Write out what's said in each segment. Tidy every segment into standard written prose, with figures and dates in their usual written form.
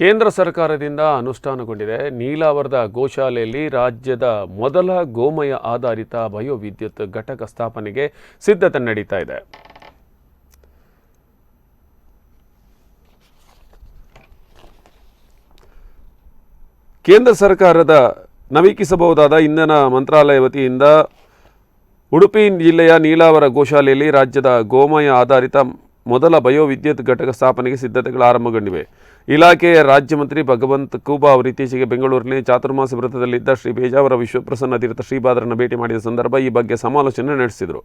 ಕೇಂದ್ರ ಸರ್ಕಾರದಿಂದ ಅನುಷ್ಠಾನಗೊಂಡಿದೆ. ನೀಲಾವರದ ಗೋಶಾಲೆಯಲ್ಲಿ ರಾಜ್ಯದ ಮೊದಲ ಗೋಮಯ ಆಧಾರಿತ ಬಯೋವಿದ್ಯುತ್ ಘಟಕ ಸ್ಥಾಪನೆಗೆ ಸಿದ್ಧತೆ ನಡೀತಾ ಇದೆ. ಕೇಂದ್ರ ಸರ್ಕಾರದ ನವೀಕರಿಸಬಹುದಾದ ಇಂಧನ ಮಂತ್ರಾಲಯ ವತಿಯಿಂದ ಉಡುಪಿ ಜಿಲ್ಲೆಯ ನೀಲಾವರ ಗೋಶಾಲೆಯಲ್ಲಿ ರಾಜ್ಯದ ಗೋಮಯ ಆಧಾರಿತ ಮೊದಲ ಬಯೋವಿದ್ಯುತ್ ಘಟಕ ಸ್ಥಾಪನೆಗೆ ಸಿದ್ಧತೆಗಳು ಆರಂಭಗೊಂಡಿವೆ. ಇಲಾಖೆಯ ರಾಜ್ಯ ಮಂತ್ರಿ ಭಗವಂತ ಖೂಬಾ ಅವರು ಇತ್ತೀಚೆಗೆ ಬೆಂಗಳೂರಿನ ಚಾತುರ್ಮಾಸ ವ್ರತದಲ್ಲಿದ್ದ ಶ್ರೀ ಬೇಜಾವರ ವಿಶ್ವಪ್ರಸನ್ನ ತೀರ್ಥ ಶ್ರೀಪಾದರನ್ನು ಭೇಟಿ ಮಾಡಿದ ಸಂದರ್ಭ ಈ ಬಗ್ಗೆ ಸಮಾಲೋಚನೆ ನಡೆಸಿದರು.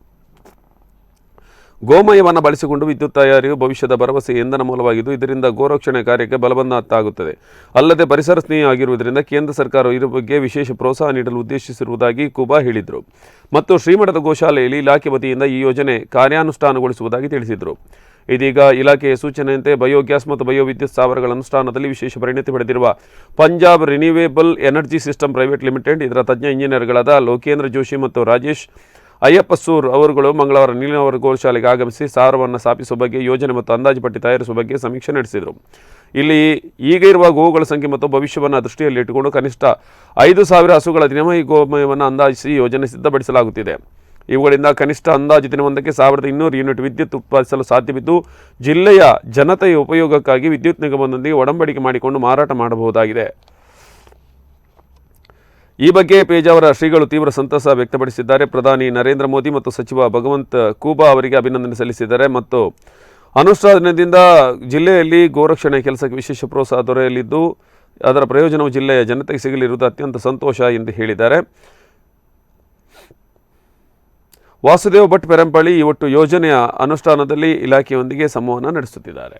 ಗೋಮಯವನ್ನು ಬಳಸಿಕೊಂಡು ವಿದ್ಯುತ್ ತಯಾರಿಯು ಭವಿಷ್ಯದ ಭರವಸೆ ಇಂಧನ ಮೂಲವಾಗಿದ್ದು, ಇದರಿಂದ ಗೋರಕ್ಷಣೆ ಕಾರ್ಯಕ್ಕೆ ಬಲಬಂದಾಗುತ್ತದೆ. ಅಲ್ಲದೆ ಪರಿಸರ ಸ್ನೇಹಿ ಆಗಿರುವುದರಿಂದ ಕೇಂದ್ರ ಸರ್ಕಾರವು ಈ ಬಗ್ಗೆ ವಿಶೇಷ ಪ್ರೋತ್ಸಾಹ ನೀಡಲು ಉದ್ದೇಶಿಸಿರುವುದಾಗಿ ಖೂಬಾ ಹೇಳಿದರು. ಮತ್ತು ಶ್ರೀಮಠದ ಗೋಶಾಲೆಯಲ್ಲಿ ಇಲಾಖೆ ವತಿಯಿಂದ ಈ ಯೋಜನೆ ಕಾರ್ಯಾನುಷ್ಠಾನಗೊಳಿಸುವುದಾಗಿ ತಿಳಿಸಿದರು. ಇದೀಗ ಇಲಾಖೆಯ ಸೂಚನೆಯಂತೆ ಬಯೋಗ್ಯಾಸ್ ಮತ್ತು ಬಯೋವಿದ್ಯುತ್ ಸ್ಥಾವರಗಳ ಅನುಷ್ಠಾನದಲ್ಲಿ ವಿಶೇಷ ಪರಿಣತಿ ಪಡೆದಿರುವ Punjab renewable energy system private limited ಇದರ ತಜ್ಞ ಇಂಜಿನಿಯರ್ಗಳಾದ ಲೋಕೇಂದ್ರ ಜೋಶಿ ಮತ್ತು ರಾಜೇಶ್ ಅಯ್ಯಪ್ಪಸೂರ್ ಅವರುಗಳು ಮಂಗಳವಾರ ನೀಲಾವರ ಗೋಶಾಲೆಗೆ ಆಗಮಿಸಿ ಸಾರವನ್ನು ಸ್ಥಾಪಿಸುವ ಬಗ್ಗೆ ಯೋಜನೆ ಮತ್ತು ಅಂದಾಜು ಪಟ್ಟಿ ತಯಾರಿಸುವ ಬಗ್ಗೆ ಸಮೀಕ್ಷೆ ನಡೆಸಿದರು. ಇಲ್ಲಿ ಈಗ ಇರುವ ಗೋವುಗಳ ಸಂಖ್ಯೆ ಮತ್ತು ಭವಿಷ್ಯವನ್ನು ದೃಷ್ಟಿಯಲ್ಲಿಟ್ಟುಕೊಂಡು ಕನಿಷ್ಠ 5,000 ಹಸುಗಳ ದಿನಮಯಿ ಗೋಮಯವನ್ನು ಅಂದಾಜಿಸಿ ಯೋಜನೆ ಸಿದ್ಧಪಡಿಸಲಾಗುತ್ತಿದೆ. ಇವುಗಳಿಂದ ಕನಿಷ್ಠ ಅಂದಾಜು ದಿನವೊಂದಕ್ಕೆ 1,200 ಯೂನಿಟ್ ವಿದ್ಯುತ್ ಉತ್ಪಾದಿಸಲು ಸಾಧ್ಯವಿದ್ದು, ಜಿಲ್ಲೆಯ ಜನತೆಯ ಉಪಯೋಗಕ್ಕಾಗಿ ವಿದ್ಯುತ್ ನಿಗಮದೊಂದಿಗೆ ಒಡಂಬಡಿಕೆ ಮಾಡಿಕೊಂಡು ಮಾರಾಟ ಮಾಡಬಹುದಾಗಿದೆ. ಈ ಬಗ್ಗೆ ಪೇಜಾವರ ಶ್ರೀಗಳು ತೀವ್ರ ಸಂತಸ ವ್ಯಕ್ತಪಡಿಸಿದ್ದಾರೆ. ಪ್ರಧಾನಿ ನರೇಂದ್ರ ಮೋದಿ ಮತ್ತು ಸಚಿವ ಭಗವಂತ ಖೂಬಾ ಅವರಿಗೆ ಅಭಿನಂದನೆ ಸಲ್ಲಿಸಿದ್ದಾರೆ. ಮತ್ತು ಅನುಷ್ಠಾನದಿಂದ ಜಿಲ್ಲೆಯಲ್ಲಿ ಗೋರಕ್ಷಣೆ ಕೆಲಸಕ್ಕೆ ವಿಶೇಷ ಪ್ರೋತ್ಸಾಹ ದೊರೆಯಲಿದ್ದು, ಅದರ ಪ್ರಯೋಜನವು ಜಿಲ್ಲೆಯ ಜನತೆಗೆ ಸಿಗಲಿರುವುದು ಅತ್ಯಂತ ಸಂತೋಷ ಎಂದು ಹೇಳಿದ್ದಾರೆ. ವಾಸುದೇವ್ ಭಟ್ ಪೆರಂಪಳ್ಳಿ ಈ ಒಟ್ಟು ಯೋಜನೆಯ ಅನುಷ್ಠಾನದಲ್ಲಿ ಇಲಾಖೆಯೊಂದಿಗೆ ಸಂವಹನ ನಡೆಸುತ್ತಿದ್ದಾರೆ.